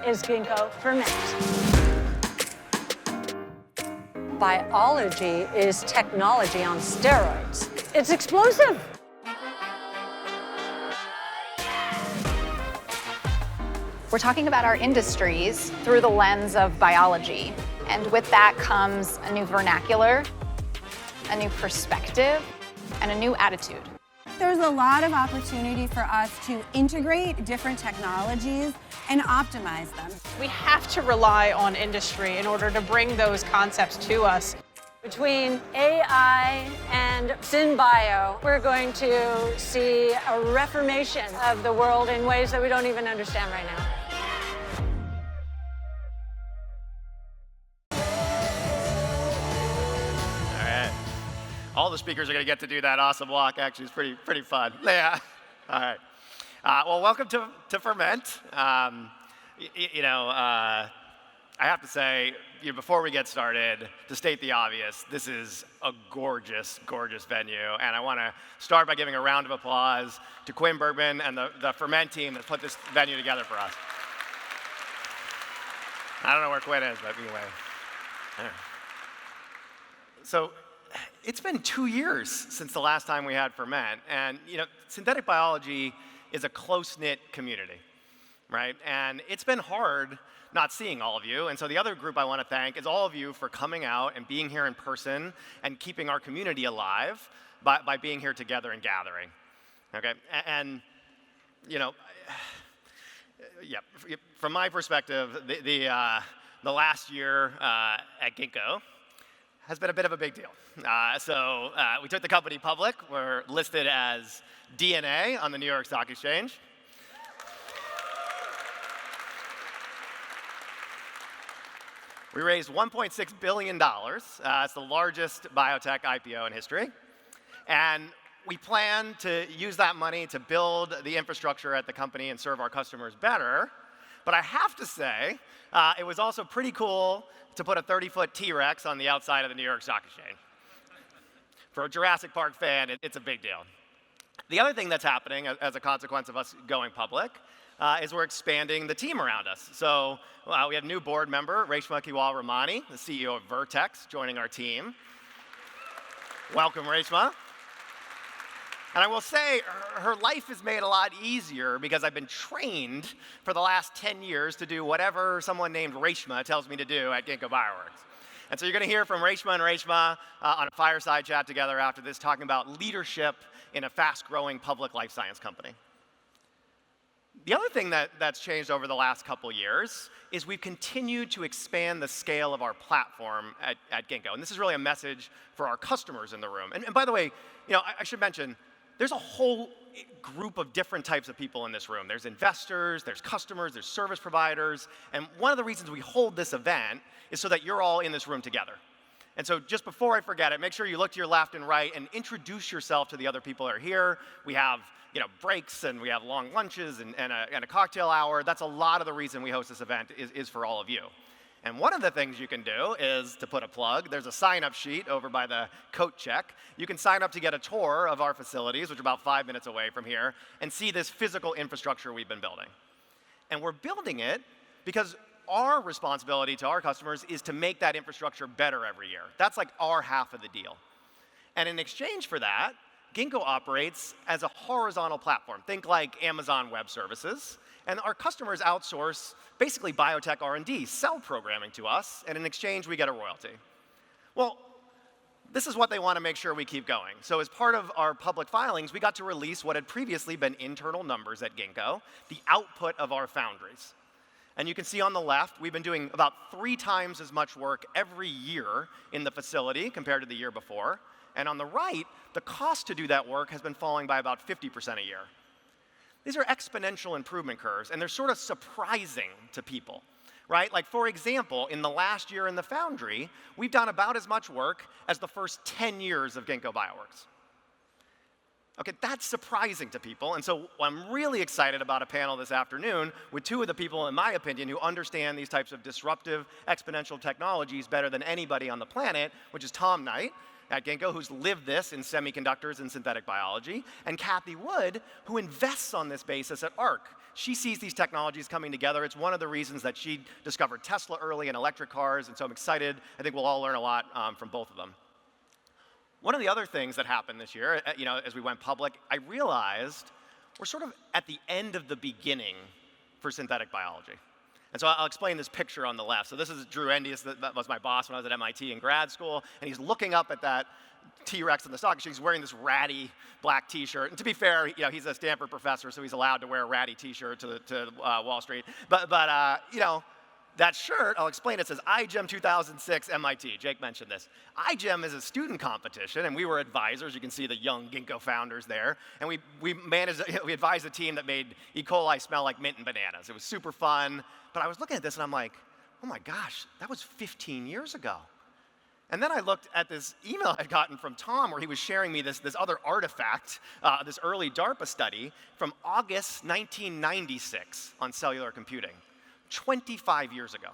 is Ginkgo Ferment. Biology is technology on steroids. It's explosive. We're talking about our industries through the lens of biology. And with that comes a new vernacular, a new perspective, and a new attitude. There's a lot of opportunity for us to integrate different technologies and optimize them. We have to rely on industry in order to bring those concepts to us. Between AI and SynBio, we're going to see a reformation of the world in ways that we don't even understand right now. All the speakers are going to get to do that awesome walk. Actually, it's pretty fun. Yeah. All right. Well, welcome to Ferment. I have to say, before we get started, to state the obvious, this is a gorgeous, gorgeous venue. And I want to start by giving a round of applause to Quinn Bergman and the Ferment team that put this venue together for us. I don't know where Quinn is, but anyway. So, it's been 2 years since the last time we had Ferment, and synthetic biology is a close-knit community, right? And it's been hard not seeing all of you, and so the other group I want to thank is all of you for coming out and being here in person and keeping our community alive by being here together and gathering, okay? And from my perspective, the last year at Ginkgo has been a bit of a big deal. So we took the company public. We're listed as DNA on the New York Stock Exchange. We raised $1.6 billion. It's the largest biotech IPO in history. And we plan to use that money to build the infrastructure at the company and serve our customers better. But I have to say, it was also pretty cool to put a 30-foot T-Rex on the outside of the New York Stock Exchange. For a Jurassic Park fan, it's a big deal. The other thing that's happening as a consequence of us going public is we're expanding the team around us. So we have a new board member, Reshma Kewal-Ramani, the CEO of Vertex, joining our team. Welcome, Reshma. And I will say, her life is made a lot easier because I've been trained for the last 10 years to do whatever someone named Reshma tells me to do at Ginkgo Bioworks. And so you're going to hear from Reshma and Reshma on a fireside chat together after this, talking about leadership in a fast-growing public life science company. The other thing that's changed over the last couple years is we've continued to expand the scale of our platform at Ginkgo. And this is really a message for our customers in the room. And by the way, I should mention, there's a whole group of different types of people in this room. There's investors, there's customers, there's service providers. And one of the reasons we hold this event is so that you're all in this room together. And so just before I forget it, make sure you look to your left and right and introduce yourself to the other people that are here. We have breaks and we have long lunches and a cocktail hour. That's a lot of the reason we host this event is for all of you. And one of the things you can do is, to put a plug, there's a sign-up sheet over by the coat check. You can sign up to get a tour of our facilities, which are about 5 minutes away from here, and see this physical infrastructure we've been building. And we're building it because our responsibility to our customers is to make that infrastructure better every year. That's like our half of the deal. And in exchange for that, Ginkgo operates as a horizontal platform. Think like Amazon Web Services. And our customers outsource basically biotech R&D, cell programming to us, and in exchange we get a royalty. Well, this is what they want to make sure we keep going. So as part of our public filings, we got to release what had previously been internal numbers at Ginkgo, the output of our foundries. And you can see on the left, we've been doing about 3 times as much work every year in the facility compared to the year before. And on the right, the cost to do that work has been falling by about 50% a year. These are exponential improvement curves, and they're sort of surprising to people, right? Like, for example, in the last year in the foundry, we've done about as much work as the first 10 years of Ginkgo Bioworks. Okay, that's surprising to people, and so I'm really excited about a panel this afternoon with 2 of the people, in my opinion, who understand these types of disruptive exponential technologies better than anybody on the planet, which is Tom Knight, at Ginkgo, who's lived this in semiconductors and synthetic biology, and Kathy Wood, who invests on this basis at ARC. She sees these technologies coming together. It's one of the reasons that she discovered Tesla early and electric cars, and so I'm excited. I think we'll all learn a lot from both of them. One of the other things that happened this year, as we went public, I realized we're sort of at the end of the beginning for synthetic biology. And so I'll explain this picture on the left. So this is Drew Endius, that was my boss when I was at MIT in grad school, and he's looking up at that T-Rex in the stock exchange. He's wearing this ratty black T-shirt. And to be fair, he's a Stanford professor, so he's allowed to wear a ratty T-shirt to Wall Street. But that shirt, I'll explain, it says iGEM 2006 MIT. Jake mentioned this. iGEM is a student competition, and we were advisors. You can see the young Ginkgo founders there. And we advised a team that made E. coli smell like mint and bananas. It was super fun. But I was looking at this, and I'm like, oh my gosh, that was 15 years ago. And then I looked at this email I'd gotten from Tom where he was sharing me this other artifact, this early DARPA study from August 1996 on cellular computing, 25 years ago.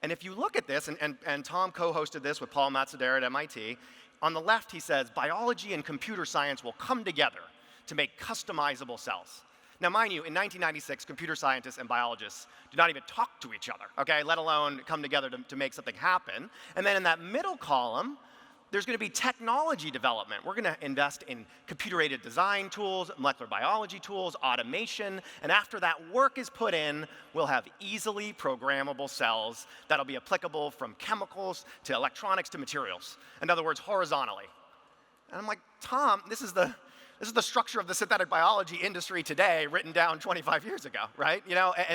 And if you look at this, and Tom co-hosted this with Paul Matsudaira at MIT, on the left he says, biology and computer science will come together to make customizable cells. Now, mind you, in 1996, computer scientists and biologists do not even talk to each other, okay, let alone come together to make something happen. And then in that middle column, there's going to be technology development. We're going to invest in computer-aided design tools, molecular biology tools, automation, and after that work is put in, we'll have easily programmable cells that'll be applicable from chemicals to electronics to materials. In other words, horizontally. And I'm like, Tom, this is the structure of the synthetic biology industry today, written down 25 years ago, right?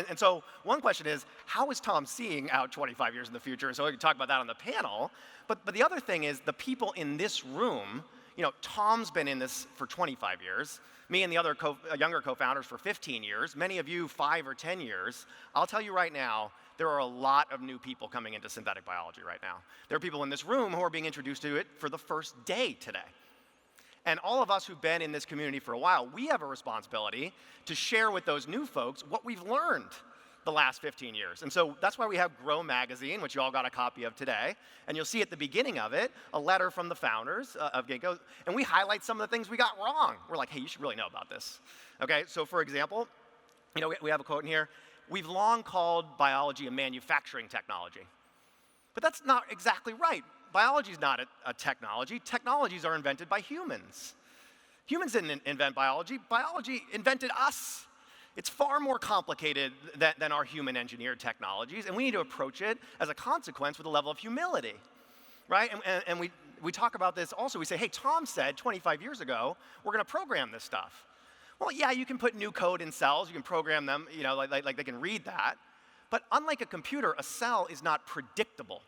And so one question is, how is Tom seeing out 25 years in the future? And so we can talk about that on the panel. But the other thing is the people in this room, Tom's been in this for 25 years, me and the other younger co-founders for 15 years, many of you 5 or 10 years. I'll tell you right now, there are a lot of new people coming into synthetic biology right now. There are people in this room who are being introduced to it for the first day today. And all of us who've been in this community for a while, we have a responsibility to share with those new folks what we've learned the last 15 years. And so that's why we have Grow Magazine, which you all got a copy of today. And you'll see at the beginning of it, a letter from the founders of Ginkgo. And we highlight some of the things we got wrong. We're like, hey, you should really know about this. Okay, so for example, we have a quote in here. We've long called biology a manufacturing technology. But that's not exactly right. Biology is not a technology. Technologies are invented by humans. Humans didn't invent biology. Biology invented us. It's far more complicated than our human-engineered technologies, and we need to approach it as a consequence with a level of humility, right? And we talk about this also. We say, hey, Tom said 25 years ago, we're going to program this stuff. Well, yeah, you can put new code in cells. You can program them, like they can read that. But unlike a computer, a cell is not predictable.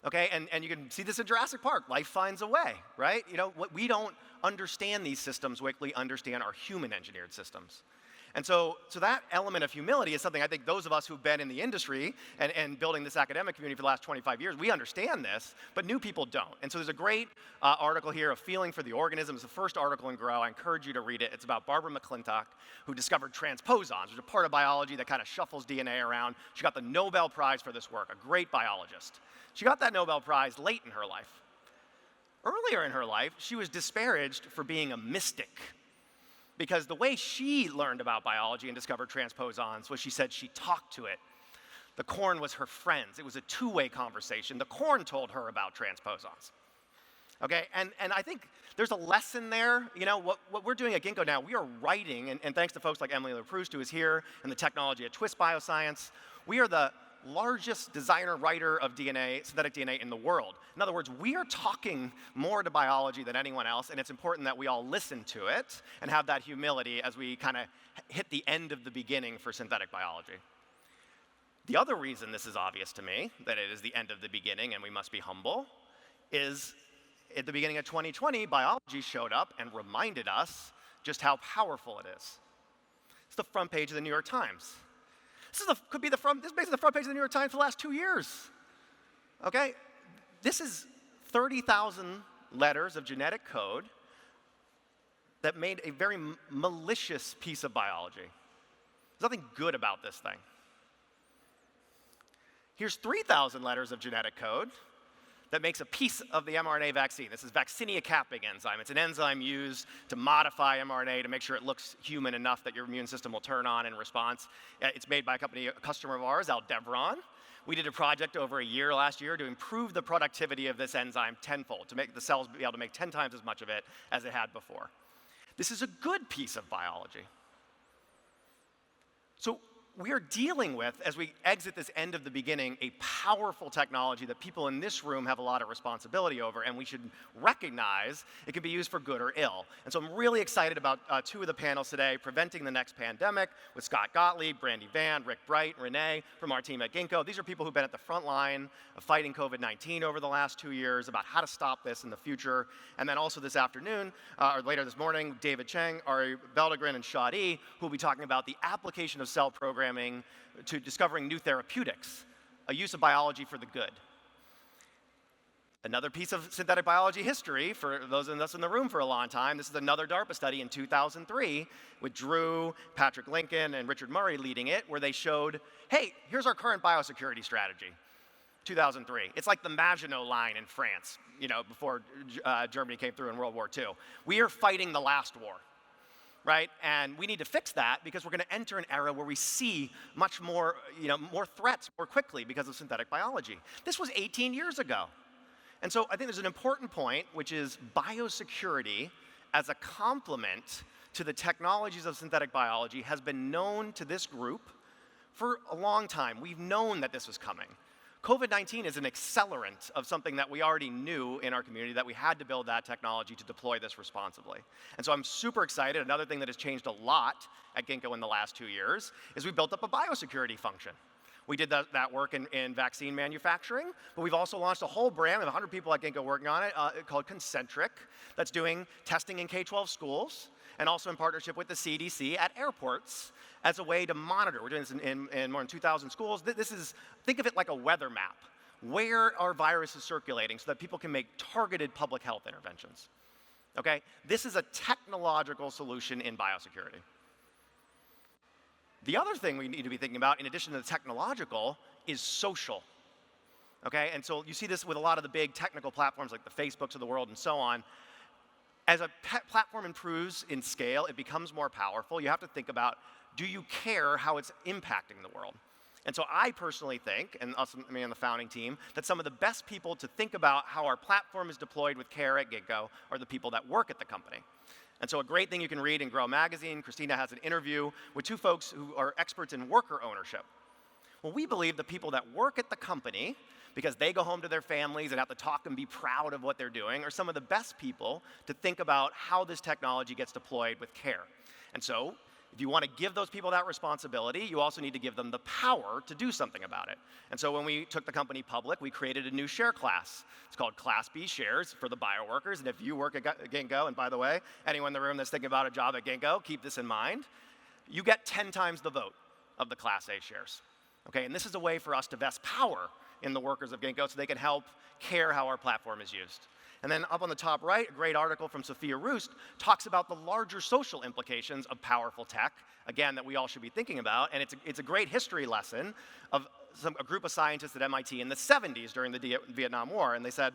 Okay, and you can see this in Jurassic Park. Life finds a way, right? We don't understand these systems the way we understand our human-engineered systems. And so that element of humility is something I think those of us who've been in the industry and building this academic community for the last 25 years, we understand this, but new people don't. And so there's a great article here, A Feeling for the Organism. It's the first article in Grow. I encourage you to read it. It's about Barbara McClintock, who discovered transposons, which are part of biology that kind of shuffles DNA around. She got the Nobel Prize for this work, a great biologist. She got that Nobel Prize late in her life. Earlier in her life, she was disparaged for being a mystic, because the way she learned about biology and discovered transposons was she said she talked to it. The corn was her friends. It was a two-way conversation. The corn told her about transposons. Okay, and I think there's a lesson there. What we're doing at Ginkgo now, we are writing, and thanks to folks like Emily LaProust, who is here, and the technology at Twist Bioscience, we are the largest designer writer of DNA, synthetic DNA in the world. In other words, we are talking more to biology than anyone else, and it's important that we all listen to it and have that humility as we kind of hit the end of the beginning for synthetic biology. The other reason this is obvious to me, that it is the end of the beginning and we must be humble, is at the beginning of 2020, biology showed up and reminded us just how powerful it is. It's the front page of the New York Times. This is basically the front page of the New York Times for the last 2 years. Okay? This is 30,000 letters of genetic code that made a very malicious piece of biology. There's nothing good about this thing. Here's 3,000 letters of genetic code that makes a piece of the mRNA vaccine. This is vaccinia capping enzyme. It's an enzyme used to modify mRNA to make sure it looks human enough that your immune system will turn on in response. It's made by a customer of ours, Aldevron. We did a project over a year last year to improve the productivity of this enzyme tenfold, to make the cells be able to make 10 times as much of it as it had before. This is a good piece of biology. So we are dealing with, as we exit this end of the beginning, a powerful technology that people in this room have a lot of responsibility over, and we should recognize it can be used for good or ill. And so I'm really excited about two of the panels today, Preventing the Next Pandemic with Scott Gottlieb, Brandy Van, Rick Bright, Renee from our team at Ginkgo. These are people who've been at the front line of fighting COVID-19 over the last 2 years, about how to stop this in the future. And then also this afternoon, or later this morning, David Cheng, Ari Beldegrin, and Shadi, who will be talking about the application of cell programming to discovering new therapeutics, a use of biology for the good. Another piece of synthetic biology history, for those of us in the room for a long time, this is another DARPA study in 2003 with Drew, Patrick Lincoln, and Richard Murray leading it, where they showed, hey, here's our current biosecurity strategy. 2003. It's like the Maginot Line in France, before Germany came through in World War II. We are fighting the last war. Right? And we need to fix that because we're going to enter an era where we see much more, more threats more quickly because of synthetic biology. This was 18 years ago. And so I think there's an important point, which is biosecurity as a complement to the technologies of synthetic biology has been known to this group for a long time. We've known that this was coming. COVID-19 is an accelerant of something that we already knew in our community, that we had to build that technology to deploy this responsibly. And so I'm super excited. Another thing that has changed a lot at Ginkgo in the last 2 years is we built up a biosecurity function. We did that work in vaccine manufacturing, but we've also launched a whole brand. We have 100 people at Ginkgo working on it called Concentric, that's doing testing in K-12 schools, and also in partnership with the CDC at airports as a way to monitor. We're doing this in more than 2,000 schools. Think of it like a weather map. Where are viruses circulating so that people can make targeted public health interventions? Okay? This is a technological solution in biosecurity. The other thing we need to be thinking about, in addition to the technological, is social. Okay? And so you see this with a lot of the big technical platforms like the Facebooks of the world and so on. As a platform improves in scale, it becomes more powerful. You have to think about, do you care how it's impacting the world? And so I personally think, and us, me and the founding team, that some of the best people to think about how our platform is deployed with care at Ginkgo are the people that work at the company. And so a great thing you can read in Grow Magazine, Christina has an interview with two folks who are experts in worker ownership. Well, we believe the people that work at the company, because they go home to their families and have to talk and be proud of what they're doing, are some of the best people to think about how this technology gets deployed with care. And so, if you want to give those people that responsibility, you also need to give them the power to do something about it. And so when we took the company public, we created a new share class. It's called Class B shares for the bioworkers. And if you work at Ginkgo, and by the way, anyone in the room that's thinking about a job at Ginkgo, keep this in mind, you get 10 times the vote of the Class A shares. Okay, and this is a way for us to vest power in the workers of Ginkgo so they can help care how our platform is used. And then up on the top right, a great article from Sophia Roost talks about the larger social implications of powerful tech, again, that we all should be thinking about. And it's a great history lesson of a group of scientists at MIT in the 70s during the Vietnam War. And they said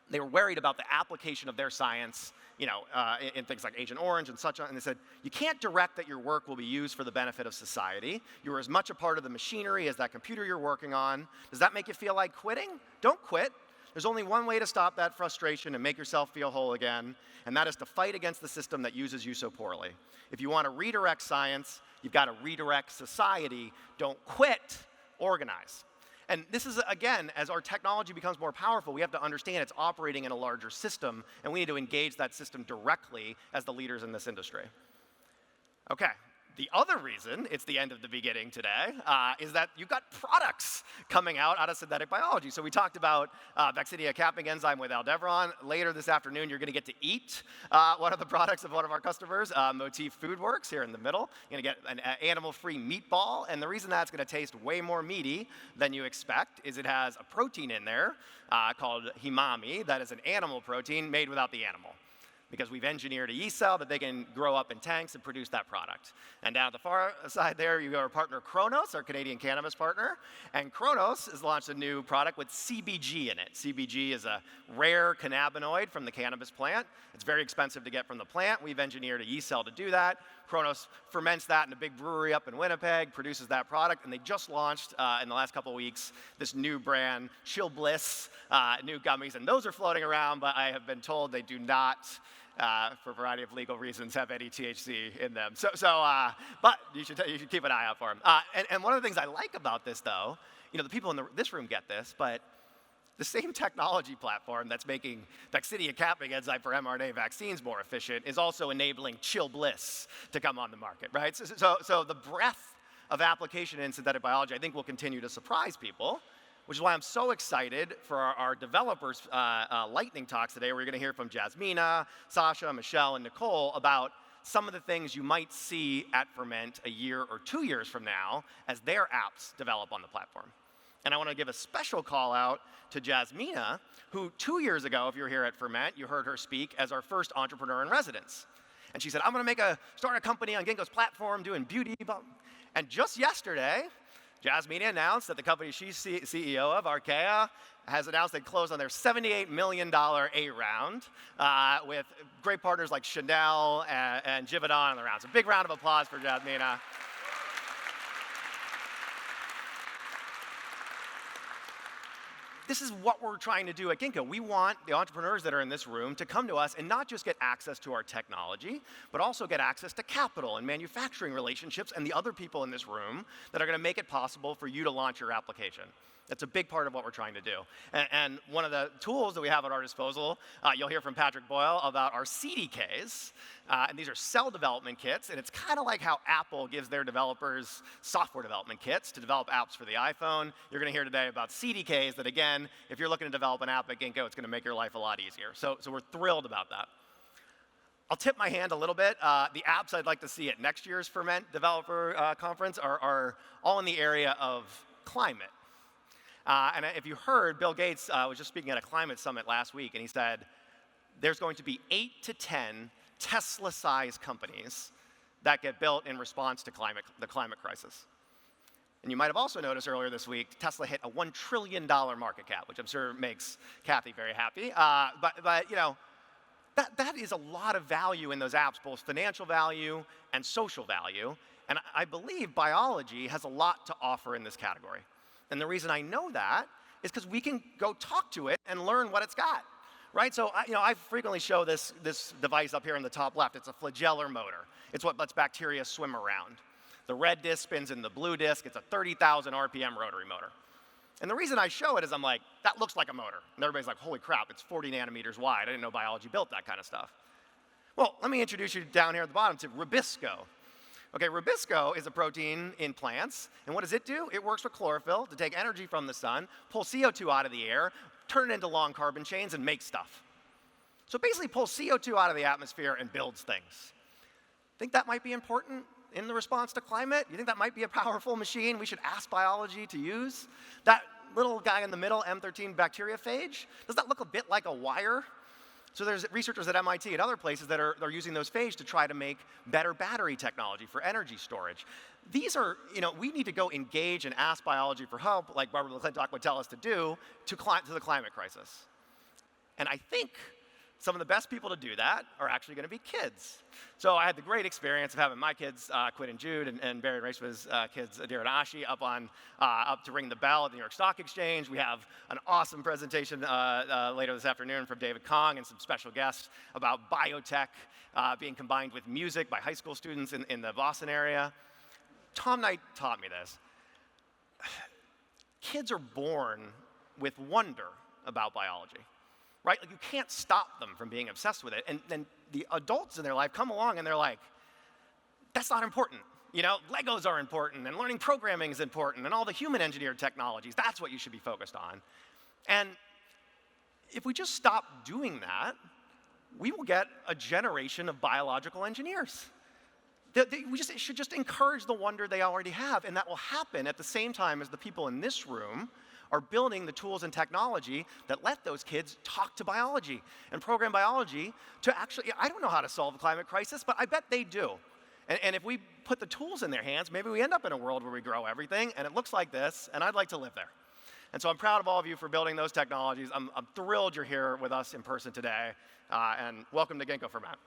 they were worried about the application of their science, in things like Agent Orange and such on. And they said, you can't direct that your work will be used for the benefit of society. You're as much a part of the machinery as that computer you're working on. Does that make you feel like quitting? Don't quit. There's only one way to stop that frustration and make yourself feel whole again, and that is to fight against the system that uses you so poorly. If you want to redirect science, you've got to redirect society. Don't quit, organize. And this is, again, as our technology becomes more powerful, we have to understand it's operating in a larger system, and we need to engage that system directly as the leaders in this industry. Okay. The other reason it's the end of the beginning today is that you've got products coming out of synthetic biology. So we talked about vaccinia capping enzyme with Aldevron. Later this afternoon, you're going to get to eat one of the products of one of our customers, Motif Foodworks, here in the middle. You're going to get an animal-free meatball. And the reason that's going to taste way more meaty than you expect is it has a protein in there called himami that is an animal protein made without the animal. because we've engineered a yeast cell that they can grow up in tanks and produce that product. And down at the far side there, you got our partner Kronos, our Canadian cannabis partner. And Kronos has launched a new product with CBG in it. CBG is a rare cannabinoid from the cannabis plant. It's very expensive to get from the plant. We've engineered a yeast cell to do that. Kronos ferments that in a big brewery up in Winnipeg, produces that product, and they just launched in the last couple of weeks this new brand, Chill Bliss, new gummies, and those are floating around, but I have been told they do not, for a variety of legal reasons, have any THC in them. But you should keep an eye out for them. And one of the things I like about this, though, you know, the people in this room get this, but the same technology platform that's making Vaccinia capping enzyme for mRNA vaccines more efficient is also enabling Chill Bliss to come on the market, right? So the breadth of application in synthetic biology, I think, will continue to surprise people, which is why I'm so excited for our developers' lightning talks today. We're going to hear from Jasmina, Sasha, Michelle, and Nicole about some of the things you might see at Ferment a year or 2 years from now as their apps develop on the platform. And I want to give a special call out to Jasmina, who 2 years ago, if you were here at Ferment, you heard her speak as our first entrepreneur in residence. And she said, I'm going to start a company on Ginkgo's platform doing beauty. And just yesterday, Jasmina announced that the company she's CEO of, Archaea, has announced they closed on their $78 million A round with great partners like Chanel and Givaudan on the round. So big round of applause for Jasmina. This is what we're trying to do at Ginkgo. We want the entrepreneurs that are in this room to come to us and not just get access to our technology, but also get access to capital and manufacturing relationships and the other people in this room that are going to make it possible for you to launch your application. That's a big part of what we're trying to do. And one of the tools that we have at our disposal, you'll hear from Patrick Boyle about our CDKs. And these are cell development kits. And it's kind of like how Apple gives their developers software development kits to develop apps for the iPhone. You're going to hear today about CDKs that, again, if you're looking to develop an app at Ginkgo, it's going to make your life a lot easier. So we're thrilled about that. I'll tip my hand a little bit. The apps I'd like to see at next year's Ferment Developer Conference are all in the area of climate. And if you heard, Bill Gates was just speaking at a climate summit last week, and he said there's going to be 8 to 10 Tesla-sized companies that get built in response to the climate crisis. And you might have also noticed earlier this week, Tesla hit a $1 trillion market cap, which I'm sure makes Kathy very happy. But you know, that is a lot of value in those apps, both financial value and social value. And I believe biology has a lot to offer in this category. And the reason I know that is because we can go talk to it and learn what it's got, right? So I frequently show this device up here in the top left. It's a flagellar motor. It's what lets bacteria swim around. The red disc spins in the blue disc. It's a 30,000 RPM rotary motor. And the reason I show it is I'm like, that looks like a motor. And everybody's like, holy crap, it's 40 nanometers wide. I didn't know biology built that kind of stuff. Well, let me introduce you down here at the bottom to Rubisco. Okay, Rubisco is a protein in plants, and what does it do? It works with chlorophyll to take energy from the sun, pull CO2 out of the air, turn it into long carbon chains, and make stuff. So basically pulls CO2 out of the atmosphere and builds things. Think that might be important in the response to climate? You think that might be a powerful machine we should ask biology to use? That little guy in the middle, M13 bacteriophage, does that look a bit like a wire? So there's researchers at MIT and other places that are using those phage to try to make better battery technology for energy storage. These are, we need to go engage and ask biology for help, like Barbara McClintock would tell us to do, to the climate crisis. And I think some of the best people to do that are actually going to be kids. So I had the great experience of having my kids, Quinn and Jude, and Barry and Rachma's kids, Adira and Ashi, up to ring the bell at the New York Stock Exchange. We have an awesome presentation later this afternoon from David Kong and some special guests about biotech being combined with music by high school students in the Boston area. Tom Knight taught me this. Kids are born with wonder about biology. Right? Like you can't stop them from being obsessed with it. And then the adults in their life come along and they're like, that's not important. Legos are important and learning programming is important and all the human engineered technologies, that's what you should be focused on. And if we just stop doing that, we will get a generation of biological engineers. We should just encourage the wonder they already have, and that will happen at the same time as the people in this room are building the tools and technology that let those kids talk to biology and program biology to actually, I don't know how to solve the climate crisis, but I bet they do. And if we put the tools in their hands, maybe we end up in a world where we grow everything, and it looks like this, and I'd like to live there. And so I'm proud of all of you for building those technologies. I'm thrilled you're here with us in person today, and welcome to Ginkgo Ferment.